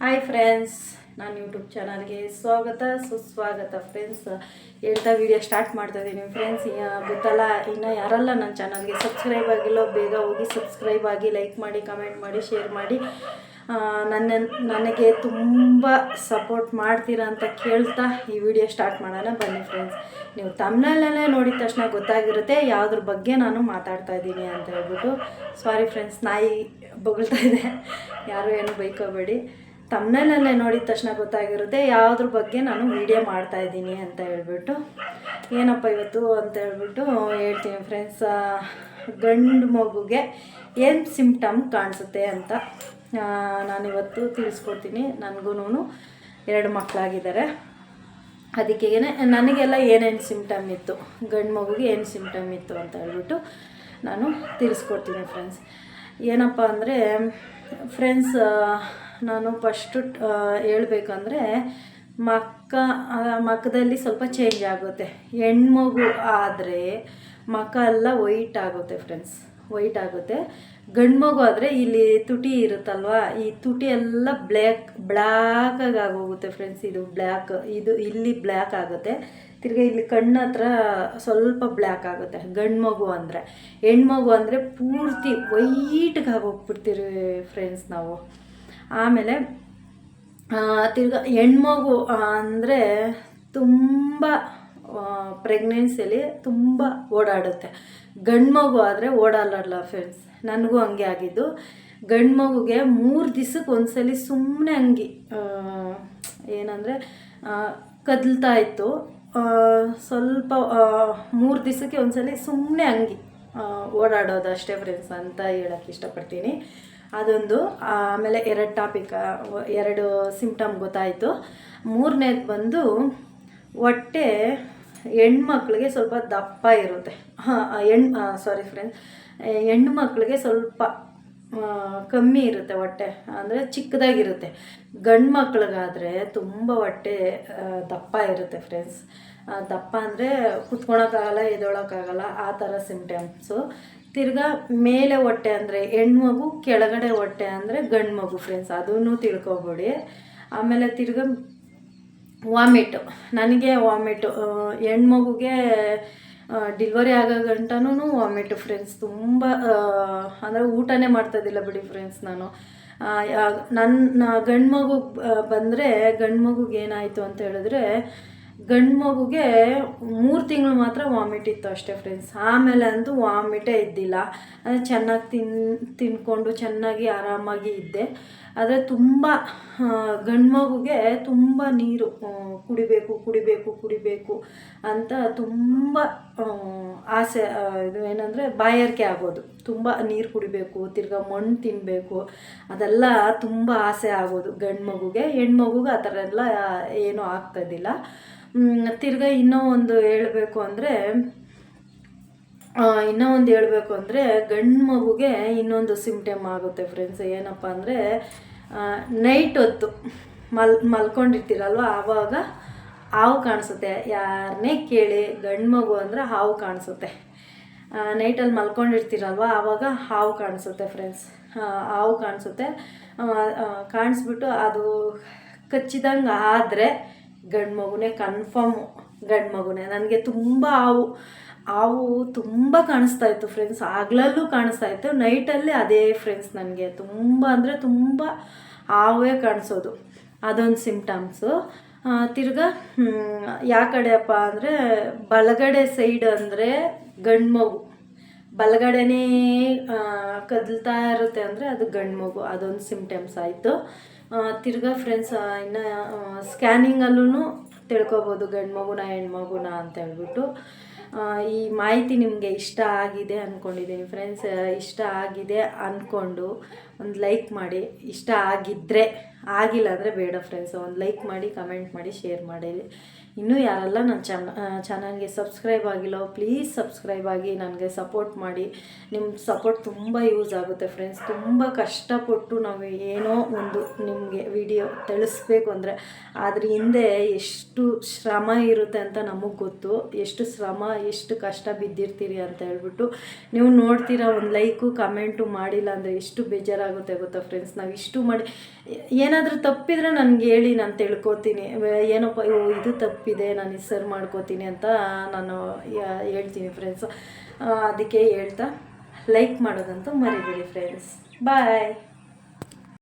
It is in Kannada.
ಹಾಯ್ ಫ್ರೆಂಡ್ಸ್, ನಾನು ಯೂಟ್ಯೂಬ್ ಚಾನಲ್ಗೆ ಸ್ವಾಗತ ಸುಸ್ವಾಗತ. ಫ್ರೆಂಡ್ಸ್, ಹೇಳ್ತಾ ವಿಡಿಯೋ ಸ್ಟಾರ್ಟ್ ಮಾಡ್ತಾಯಿದ್ದೀನಿ. ಫ್ರೆಂಡ್ಸ್, ಗೊತ್ತಲ್ಲ, ಇನ್ನು ಯಾರೆಲ್ಲ ನನ್ನ ಚಾನಲ್ಗೆ ಸಬ್ಸ್ಕ್ರೈಬ್ ಆಗಿಲ್ಲೋ ಬೇಗ ಹೋಗಿ ಸಬ್ಸ್ಕ್ರೈಬ್ ಆಗಿ, ಲೈಕ್ ಮಾಡಿ, ಕಮೆಂಟ್ ಮಾಡಿ, ಶೇರ್ ಮಾಡಿ. ನನಗೆ ತುಂಬ ಸಪೋರ್ಟ್ ಮಾಡ್ತೀರಾ ಅಂತ ಕೇಳ್ತಾ ಈ ವಿಡಿಯೋ ಸ್ಟಾರ್ಟ್ ಮಾಡೋಣ ಬನ್ನಿ. ಫ್ರೆಂಡ್ಸ್, ನೀವು ತಮಿಳಲ್ಲೇ ನೋಡಿದ ತಕ್ಷಣ ಗೊತ್ತಾಗಿರುತ್ತೆ ಯಾವುದ್ರ ಬಗ್ಗೆ ನಾನು ಮಾತಾಡ್ತಾ ಇದ್ದೀನಿ ಅಂತ ಹೇಳ್ಬಿಟ್ಟು. ಸಾರಿ ಫ್ರೆಂಡ್ಸ್, ನಾಯಿ ಬೊಗಳ್ತಾ ಇದೆ, ಯಾರು ಏನು ಬೈಕೋಬೇಡಿ. ತಮಿಳಲ್ಲೇ ನೋಡಿದ ತಕ್ಷಣ ಗೊತ್ತಾಗಿರುತ್ತೆ ಯಾವುದ್ರ ಬಗ್ಗೆ ನಾನು ವಿಡಿಯೋ ಮಾಡ್ತಾಯಿದ್ದೀನಿ ಅಂತ ಹೇಳ್ಬಿಟ್ಟು. ಏನಪ್ಪ ಇವತ್ತು ಅಂತ ಹೇಳ್ಬಿಟ್ಟು ಹೇಳ್ತೀನಿ ಫ್ರೆಂಡ್ಸ್. ಗಂಡು ಮಗುಗೆ ಏನು ಸಿಂಪ್ಟಮ್ ಕಾಣಿಸುತ್ತೆ ಅಂತ ನಾನಿವತ್ತು ತಿಳಿಸ್ಕೊಡ್ತೀನಿ. ನನಗೂ 2 ಮಕ್ಕಳಾಗಿದ್ದಾರೆ. ಅದಕ್ಕೆ ನನಗೆಲ್ಲ ಏನೇನು ಸಿಂಪ್ಟಮ್ ಇತ್ತು, ಗಂಡು ಮಗುಗೆ ಏನು ಸಿಂಪ್ಟಮ್ ಇತ್ತು ಅಂತ ಹೇಳ್ಬಿಟ್ಟು ನಾನು ತಿಳಿಸ್ಕೊಡ್ತೀನಿ. ಫ್ರೆಂಡ್ಸ್, ಏನಪ್ಪ ಅಂದರೆ ಫ್ರೆಂಡ್ಸ್, ನಾನು ಫಸ್ಟು ಹೇಳ್ಬೇಕಂದ್ರೆ ಮಕ್ಕದಲ್ಲಿ ಸ್ವಲ್ಪ ಚೇಂಜ್ ಆಗುತ್ತೆ. ಹೆಣ್ಮಗು ಆದರೆ ಮಕ್ಕ ಎಲ್ಲ ವೈಟ್ ಆಗುತ್ತೆ ಫ್ರೆಂಡ್ಸ್, ವೈಟ್ ಆಗುತ್ತೆ. ಗಂಡು ಮಗು ಆದರೆ ಇಲ್ಲಿ ತುಟಿ ಇರುತ್ತಲ್ವ, ಈ ತುಟಿ ಎಲ್ಲ ಬ್ಲ್ಯಾಕಾಗಿ ಆಗೋಗುತ್ತೆ ಫ್ರೆಂಡ್ಸ್. ಇದು ಬ್ಲ್ಯಾಕ್, ಇದು ಇಲ್ಲಿ ಬ್ಲ್ಯಾಕ್ ಆಗುತ್ತೆ. ತಿರ್ಗಿ ಇಲ್ಲಿ ಕಣ್ಣು ಹತ್ರ ಸ್ವಲ್ಪ ಬ್ಲ್ಯಾಕ್ ಆಗುತ್ತೆ ಗಂಡು ಮಗು ಅಂದರೆ. ಹೆಣ್ಮಗು ಅಂದರೆ ಪೂರ್ತಿ ವೈಟ್ಗೆ ಆಗೋಗ್ಬಿಡ್ತೀರಿ ಫ್ರೆಂಡ್ಸ್ ನಾವು. ಆಮೇಲೆ ತಿರ್ಗಿ ಹೆಣ್ಮಗು ಅಂದರೆ ತುಂಬ ಪ್ರೆಗ್ನೆನ್ಸಿಯಲ್ಲಿ ತುಂಬ ಓಡಾಡುತ್ತೆ. ಗಂಡು ಮಗು ಆದರೆ ಓಡಾಡಲ್ಲ ಫ್ರೆಂಡ್ಸ್. ನನಗೂ ಹಂಗೆ ಆಗಿದ್ದು. ಗಂಡು ಮಗುಗೆ 3 ದಿವಸಕ್ಕೆ ಒಂದ್ಸಲಿ ಸುಮ್ಮನೆ ಹಂಗೆ ಏನಂದರೆ ಕದಲ್ತಾ ಇತ್ತು. ಸ್ವಲ್ಪ 3 ದಿವಸಕ್ಕೆ ಒಂದ್ಸಲಿ ಸುಮ್ಮನೆ ಹಂಗೆ ಓಡಾಡೋದು ಅಷ್ಟೇ ಫ್ರೆಂಡ್ಸ್ ಅಂತ ಹೇಳೋಕ್ಕೆ ಇಷ್ಟಪಡ್ತೀನಿ. ಅದೊಂದು. ಆಮೇಲೆ 2 ಸಿಂಪ್ಟಮ್ ಗೊತ್ತಾಯಿತು. 3ನೇದು ಬಂದು ಹೊಟ್ಟೆ ಹೆಣ್ಮಕ್ಳಿಗೆ ಸ್ವಲ್ಪ ದಪ್ಪ ಇರುತ್ತೆ. ಸಾರಿ ಫ್ರೆಂಡ್ಸ್, ಹೆಣ್ಣು ಮಕ್ಕಳಿಗೆ ಸ್ವಲ್ಪ ಕಮ್ಮಿ ಇರುತ್ತೆ ಹೊಟ್ಟೆ, ಅಂದರೆ ಚಿಕ್ಕದಾಗಿರುತ್ತೆ. ಗಂಡು ಮಕ್ಳಿಗಾದರೆ ತುಂಬ ಹೊಟ್ಟೆ ದಪ್ಪ ಇರುತ್ತೆ ಫ್ರೆಂಡ್ಸ್. ದಪ್ಪ ಅಂದರೆ ಕುತ್ಕೊಳಕ್ಕಾಗಲ್ಲ, ಎದೊಳಕ್ಕಾಗಲ್ಲ, ಆ ಥರ ಸಿಂಪ್ಟಮ್ಸು. ತಿರ್ಗಾ ಮೇಲೆ ಹೊಟ್ಟೆ ಅಂದರೆ ಹೆಣ್ಮಗು, ಕೆಳಗಡೆ ಹೊಟ್ಟೆ ಅಂದರೆ ಗಂಡು ಮಗು ಫ್ರೆಂಡ್ಸ್, ಅದನ್ನು ತಿಳ್ಕೊಬೇಡಿ. ಆಮೇಲೆ ತಿರ್ಗಾ ವಾಮಿಟು. ನನಗೆ ವಾಮಿಟು, ಹೆಣ್ಮಗುಗೆ ಡಿಲ್ವರಿ ಆಗೋ ಗಂಟನೂ ವಾಮಿಟು ಫ್ರೆಂಡ್ಸ್. ತುಂಬ ಅಂದರೆ ಊಟನೇ ಮಾಡ್ತಾಯಿದ್ದಿಲ್ಲ ಬಿಡಿ ಫ್ರೆಂಡ್ಸ್ ನಾನು. ನನ್ನ ಗಂಡು ಮಗು ಬಂದರೆ, ಗಂಡು ಮಗುಗೆ ಏನಾಯಿತು ಅಂತ ಹೇಳಿದ್ರೆ, ಗಂಡು ಮಗುಗೆ 3 ತಿಂಗಳು ಮಾತ್ರ ವಾಮಿಟ್ ಇತ್ತು ಅಷ್ಟೇ ಫ್ರೆಂಡ್ಸ್. ಆಮೇಲೆ ಅಂತೂ ವಾಮಿಟೇ ಇದ್ದಿಲ್ಲ. ಅಂದರೆ ಚೆನ್ನಾಗಿ ತಿನ್ಕೊಂಡು ಚೆನ್ನಾಗಿ ಆರಾಮಾಗಿ ಇದ್ದೆ. ಆದರೆ ತುಂಬ ಗಂಡು ಮಗುಗೆ ತುಂಬ ನೀರು ಕುಡಿಬೇಕು ಅಂತ ತುಂಬ ಆಸೆ. ಇದು ಏನಂದರೆ ಬಾಯಾರಿಕೆ ಆಗೋದು, ತುಂಬ ನೀರು ಕುಡಿಬೇಕು, ತಿರ್ಗಾ ಮಣ್ಣು ತಿನ್ನಬೇಕು, ಅದೆಲ್ಲ ತುಂಬ ಆಸೆ ಆಗೋದು ಗಂಡು ಮಗುಗೆ. ಹೆಣ್ಮಗುಗೆ ಆ ಥರ ಎಲ್ಲ ಏನೂ ಆಗ್ತಾಯಿದ್ದಿಲ್ಲ. ತಿರ್ಗಾ ಇನ್ನೂ ಒಂದು ಹೇಳಬೇಕು ಅಂದರೆ ಗಂಡು ಮಗುಗೆ ಇನ್ನೊಂದು ಸಿಂಪ್ಟಮ್ ಆಗುತ್ತೆ ಫ್ರೆಂಡ್ಸ್. ಏನಪ್ಪ ಅಂದರೆ ನೈಟ್ ಹೊತ್ತು ಮಲ್ಕೊಂಡಿರ್ತೀರಲ್ವ, ಆವಾಗ ಹಾವು ಕಾಣಿಸುತ್ತೆ. ಯಾರನ್ನೇ ಕೇಳಿ, ಗಂಡು ಮಗು ಅಂದರೆ ಹಾವು ಕಾಣಿಸುತ್ತೆ. ನೈಟಲ್ಲಿ ಮಲ್ಕೊಂಡಿರ್ತೀರಲ್ವ, ಆವಾಗ ಹಾವು ಕಾಣಿಸುತ್ತೆ ಫ್ರೆಂಡ್ಸ್. ಹಾವು ಕಾಣಿಸ್ಬಿಟ್ಟು ಅದು ಕಚ್ಚಿದಂಗೆ ಆದರೆ ಗಂಡು ಮಗುನೇ, ಕನ್ಫರ್ಮು ಗಂಡು ಮಗುನೇ. ನನಗೆ ತುಂಬ ಹಾವು ತುಂಬ ಕಾಣಿಸ್ತಾಯಿತ್ತು ಫ್ರೆಂಡ್ಸ್. ಹಗಲಲ್ಲೂ ಕಾಣಿಸ್ತಾಯಿತ್ತು, ನೈಟಲ್ಲಿ ಅದೇ ಫ್ರೆಂಡ್ಸ್. ನನಗೆ ತುಂಬ ಅಂದರೆ ತುಂಬ ಹಾವೇ ಕಾಣಿಸೋದು. ಅದೊಂದು ಸಿಂಪ್ಟಮ್ಸು. ತಿರ್ಗಾ ಯಾವ ಕಡೆಯಪ್ಪ ಅಂದರೆ ಬಲಗಡೆ ಸೈಡ್ ಅಂದರೆ ಗಂಡು ಮಗು, ಬಲಗಡೆನೇ ಕದಲ್ತಾ ಇರುತ್ತೆ ಅಂದರೆ ಅದು ಗಂಡು ಮಗು. ಅದೊಂದು ಸಿಂಪ್ಟಮ್ಸ್ ಆಯಿತು. ತಿರ್ಗಾ ಫ್ರೆಂಡ್ಸ್, ಇನ್ನು ಸ್ಕ್ಯಾನಿಂಗಲ್ಲೂ ತಿಳ್ಕೊಬೋದು ಗಂಡು ಮಗುನ ಹೆಣ್ಮಗುನ ಅಂತ ಹೇಳ್ಬಿಟ್ಟು. ಈ ಮಾಹಿತಿ ನಿಮಗೆ ಇಷ್ಟ ಆಗಿದೆ ಅಂದ್ಕೊಂಡಿದ್ದೀನಿ ಫ್ರೆಂಡ್ಸ್. ಇಷ್ಟ ಆಗಿದೆ ಅಂದ್ಕೊಂಡು ಒಂದು ಲೈಕ್ ಮಾಡಿ. ಇಷ್ಟ ಆಗಿದ್ದರೆ, ಆಗಿಲ್ಲ ಅಂದರೆ ಬೇಡ ಫ್ರೆಂಡ್ಸ್. ಒಂದು ಲೈಕ್ ಮಾಡಿ, ಕಮೆಂಟ್ ಮಾಡಿ, ಶೇರ್ ಮಾಡಿ. ಇನ್ನೂ ಯಾರೆಲ್ಲ ನನ್ನ ಚಾನಲ್ಗೆ ಸಬ್ಸ್ಕ್ರೈಬ್ ಆಗಿಲ್ಲ ಪ್ಲೀಸ್ ಸಬ್ಸ್ಕ್ರೈಬ್ ಆಗಿ ನನಗೆ ಸಪೋರ್ಟ್ ಮಾಡಿ. ನಿಮ್ಮ ಸಪೋರ್ಟ್ ತುಂಬ ಯೂಸ್ ಆಗುತ್ತೆ ಫ್ರೆಂಡ್ಸ್. ತುಂಬ ಕಷ್ಟಪಟ್ಟು ನಾವು ಏನೋ ಒಂದು ನಿಮಗೆ ವಿಡಿಯೋ ತಿಳಿಸ್ಬೇಕು ಅಂದರೆ ಅದ್ರ ಹಿಂದೆ ಎಷ್ಟು ಶ್ರಮ ಇರುತ್ತೆ ಅಂತ ನಮಗೆ ಗೊತ್ತು. ಎಷ್ಟು ಶ್ರಮ ಎಷ್ಟು ಕಷ್ಟ ಬಿದ್ದಿರ್ತೀರಿ ಅಂತ ಹೇಳ್ಬಿಟ್ಟು ನೀವು ನೋಡ್ತೀರಾ. ಒಂದು ಲೈಕು ಕಮೆಂಟು ಮಾಡಿಲ್ಲ ಅಂದರೆ ಎಷ್ಟು ಬೇಜಾರಾಗುತ್ತೆ ಗೊತ್ತಾ ಫ್ರೆಂಡ್ಸ್. ನಾವು ಇಷ್ಟು ಮಾಡಿ ಏನಾದರೂ ತಪ್ಪಿದರೆ ನನಗೆ ಹೇಳಿ, ನಾನು ತಿಳ್ಕೊತೀನಿ. ಏನಪ್ಪ ಇದು ತಪ್ಪಿದೆ ನಾನು ಸರ್ ಮಾಡ್ಕೋತೀನಿ ಅಂತ ನಾನು ಹೇಳ್ತೀನಿ ಫ್ರೆಂಡ್ಸ್. ಅದಕ್ಕೆ ಹೇಳ್ತಾ ಲೈಕ್ ಮಾಡೋದಂತೂ ಮರಿಬೇಡಿ ಫ್ರೆಂಡ್ಸ್. ಬಾಯ್.